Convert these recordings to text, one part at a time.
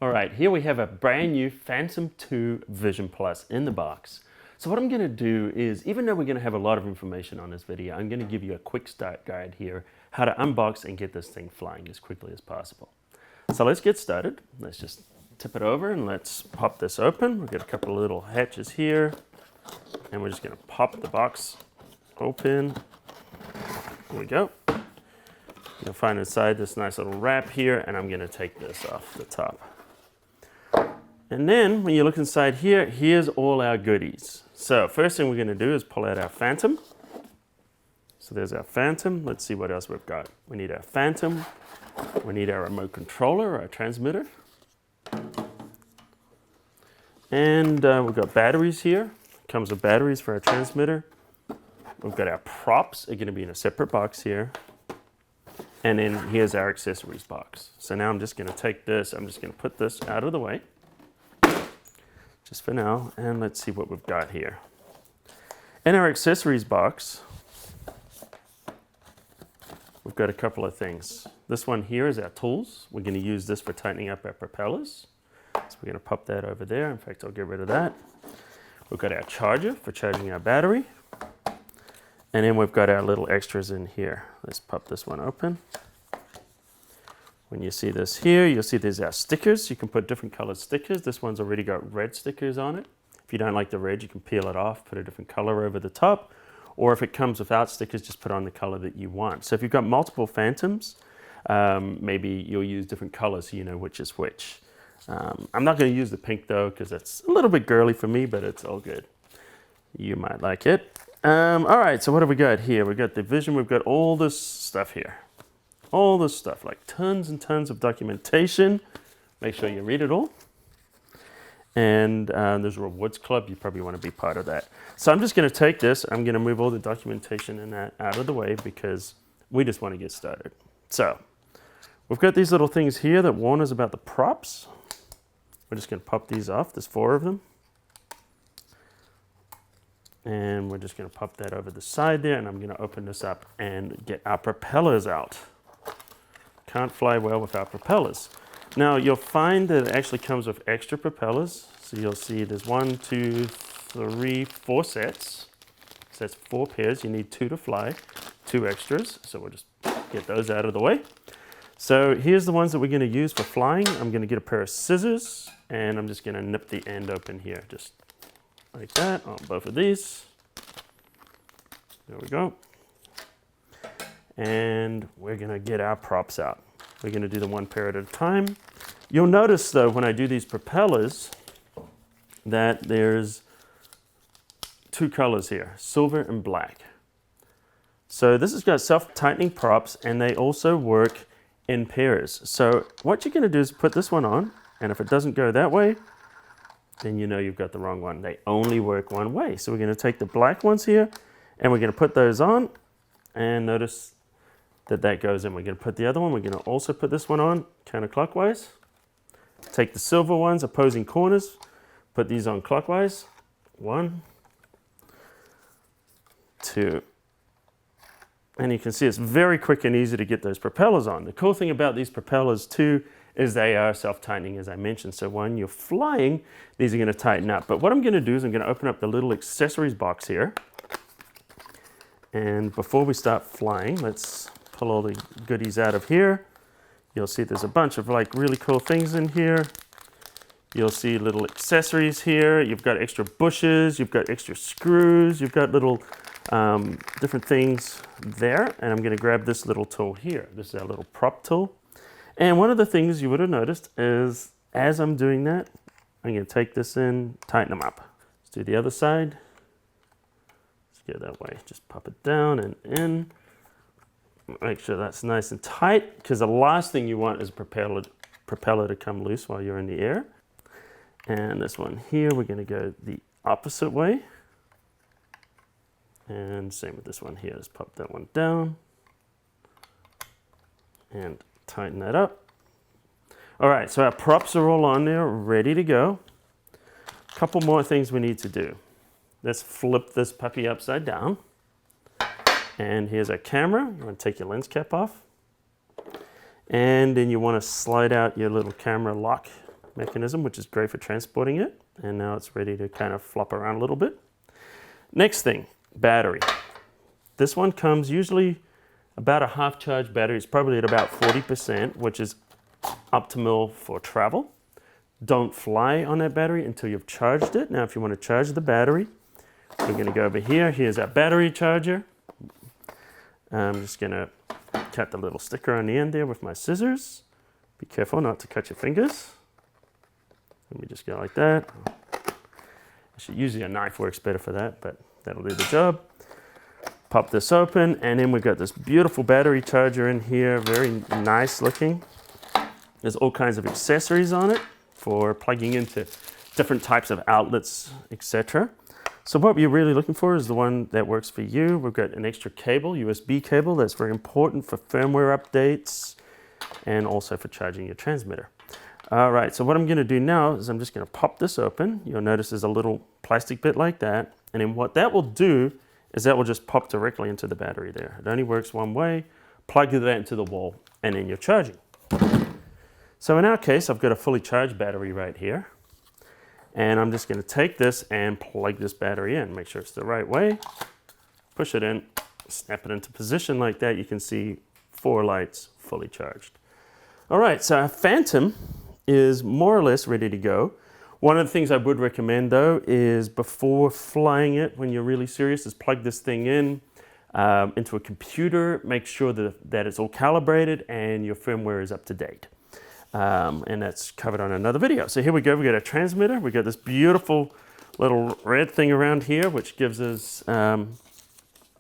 All right, here we have a brand new Phantom 2 Vision Plus in the box. So what I'm going to do is, even though we're going to have a lot of information on this video, I'm going to give you a quick start guide here, how to unbox and get this thing flying as quickly as possible. So let's get started. Let's just tip it over and let's pop this open. We've got a couple of little hatches here, and we're just going to pop the box open. Here we go. You'll find inside this nice little wrap here, and I'm going to take this off the top. And then when you look inside here, here's all our goodies. So first thing we're going to do is pull out our Phantom. So there's our Phantom. Let's see what else we've got. We need our Phantom. We need our remote controller, our transmitter. And we've got batteries here. Comes with batteries for our transmitter. We've got our props. They're going to be in a separate box here. And then here's our accessories box. So now I'm just going to take this. I'm just going to put this out of the way. Just for now, and let's see what we've got here. In our accessories box, we've got a couple of things. This one here is our tools. We're going to use this for tightening up our propellers. So we're going to pop that over there. In fact, I'll get rid of that. We've got our charger for charging our battery. And then we've got our little extras in here. Let's pop this one open. When you see this here, you'll see there's our stickers. You can put different colored stickers. This one's already got red stickers on it. If you don't like the red, you can peel it off, put a different color over the top. Or if it comes without stickers, just put on the color that you want. So if you've got multiple Phantoms, maybe you'll use different colors so you know which is which. I'm not going to use the pink though, because it's a little bit girly for me, but it's all good. You might like it. All right, so what have we got here? We've got the Vision. We've got all this stuff here. All this stuff, like tons and tons of documentation. Make sure you read it all. And there's a rewards club. You probably want to be part of that. So I'm just going to take this. I'm going to move all the documentation and that out of the way because we just want to get started. So we've got these little things here that warn us about the props. We're just going to pop these off. There's 4 of them. And we're just going to pop that over the side there. And I'm going to open this up and get our propellers out. Can't fly well without propellers. Now you'll find that it actually comes with extra propellers. So you'll see there's 1, 2, 3, 4 sets. So that's 4 pairs. You need 2 to fly, 2 extras. So we'll just get those out of the way. So here's the ones that we're going to use for flying. I'm going to get a pair of scissors and I'm just going to nip the end open here, just like that on both of these. There we go. And we're going to get our props out. We're going to do them 1 pair at a time. You'll notice though when I do these propellers that there's 2 colors here, silver and black. So this has got self-tightening props and they also work in pairs. So what you're going to do is put this one on, and if it doesn't go that way, then you know you've got the wrong one. They only work one way. So we're going to take the black ones here and we're going to put those on, and notice that goes in. We're going to put the other one. We're going to also put this one on counterclockwise. Take the silver ones, opposing corners, put these on clockwise. 1, 2. And you can see it's very quick and easy to get those propellers on. The cool thing about these propellers too is they are self-tightening, as I mentioned. So when you're flying, these are going to tighten up. But what I'm going to do is I'm going to open up the little accessories box here. And before we start flying, let's pull all the goodies out of here. You'll see there's a bunch of like really cool things in here. You'll see little accessories here. You've got extra bushes, you've got extra screws, you've got little different things there. And I'm going to grab this little tool here. This is our little prop tool. And one of the things you would have noticed is as I'm doing that, I'm going to take this in, tighten them up. Let's do the other side. Let's get that way. Just pop it down and in. Make sure that's nice and tight, because the last thing you want is a propeller to come loose while you're in the air. And this one here, we're going to go the opposite way. And same with this one here. Let's pop that one down and tighten that up. All right, so our props are all on there, ready to go. A couple more things we need to do. Let's flip this puppy upside down. And here's our camera. You want to take your lens cap off. And then you want to slide out your little camera lock mechanism, which is great for transporting it. And now it's ready to kind of flop around a little bit. Next thing, battery. This one comes usually about a half charge battery. It's probably at about 40%, which is optimal for travel. Don't fly on that battery until you've charged it. Now, if you want to charge the battery, we're going to go over here. Here's our battery charger. I'm just going to cut the little sticker on the end there with my scissors. Be careful not to cut your fingers. Let me just go like that. Actually, usually a knife works better for that, but that'll do the job. Pop this open, and then we've got this beautiful battery charger in here, very nice looking. There's all kinds of accessories on it for plugging into different types of outlets, etc. So what you're really looking for is the one that works for you. We've got an extra cable, USB cable, that's very important for firmware updates and also for charging your transmitter. All right, so what I'm gonna do now is I'm just gonna pop this open. You'll notice there's a little plastic bit like that. And then what that will do is that will just pop directly into the battery there. It only works one way. Plug that into the wall and then you're charging. So in our case, I've got a fully charged battery right here. And I'm just gonna take this and plug this battery in. Make sure it's the right way. Push it in, snap it into position like that. You can see 4 lights fully charged. All right, so our Phantom is more or less ready to go. One of the things I would recommend though is before flying it, when you're really serious, is plug this thing in into a computer, make sure that it's all calibrated and your firmware is up to date. And that's covered on another video. So here we go, we got a transmitter, we got this beautiful little red thing around here, which gives us the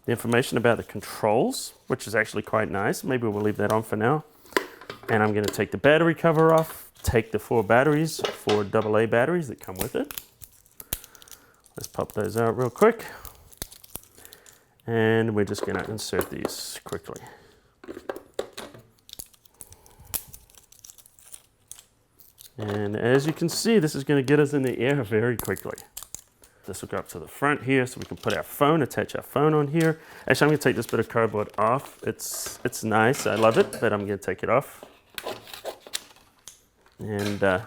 information about the controls, which is actually quite nice. Maybe we'll leave that on for now. And I'm gonna take the battery cover off, take the 4 batteries, 4 AA batteries that come with it. Let's pop those out real quick. And we're just gonna insert these quickly. And as you can see, this is going to get us in the air very quickly. This will go up to the front here so we can put our phone, attach our phone on here. Actually, I'm going to take this bit of cardboard off. It's nice, I love it, but I'm going to take it off. And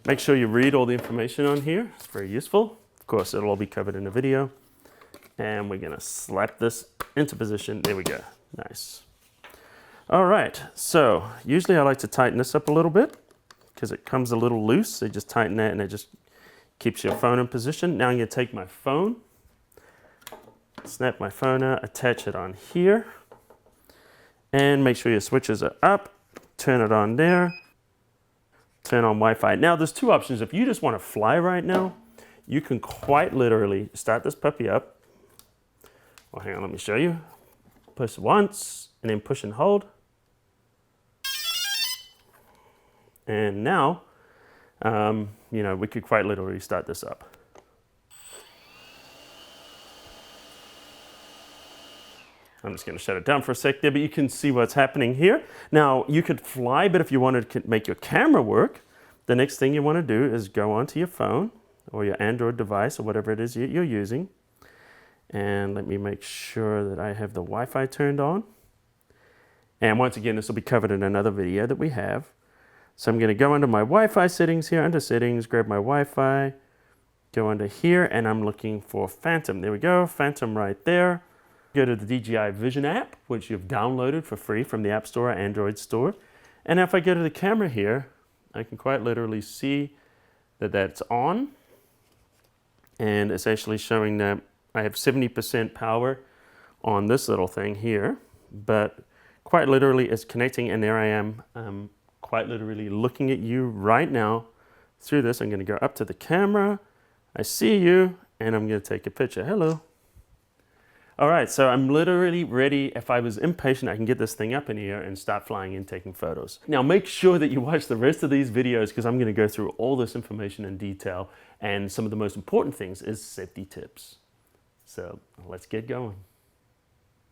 make sure you read all the information on here. It's very useful. Of course, it'll all be covered in the video. And we're going to slap this into position. There we go. Nice. All right, so usually I like to tighten this up a little bit, because it comes a little loose. So you just tighten that and it just keeps your phone in position. Now I'm gonna take my phone, snap my phone out, attach it on here, and make sure your switches are up, turn it on there, turn on Wi-Fi. Now there's 2 options. If you just wanna fly right now, you can quite literally start this puppy up. Well, hang on, let me show you. Push once, and then push and hold. And now, you know, we could quite literally start this up. I'm just going to shut it down for a sec there, but you can see what's happening here. Now, you could fly, but if you wanted to make your camera work, the next thing you want to do is go onto your phone or your Android device or whatever it is you're using. And let me make sure that I have the Wi-Fi turned on. And once again, this will be covered in another video that we have. So I'm going to go into my Wi-Fi settings here, under settings, grab my Wi-Fi, go under here, and I'm looking for Phantom. There we go, Phantom right there. Go to the DJI Vision app, which you've downloaded for free from the App Store or Android Store. And if I go to the camera here, I can quite literally see that that's on. And it's actually showing that I have 70% power on this little thing here, but quite literally it's connecting, and there I am. Quite literally looking at you right now through this. I'm going to go up to the camera. I see you, and I'm going to take a picture. Hello. All right, so I'm literally ready. If I was impatient, I can get this thing up in here and start flying and taking photos. Now, make sure that you watch the rest of these videos, because I'm going to go through all this information in detail, and some of the most important things is safety tips. So let's get going.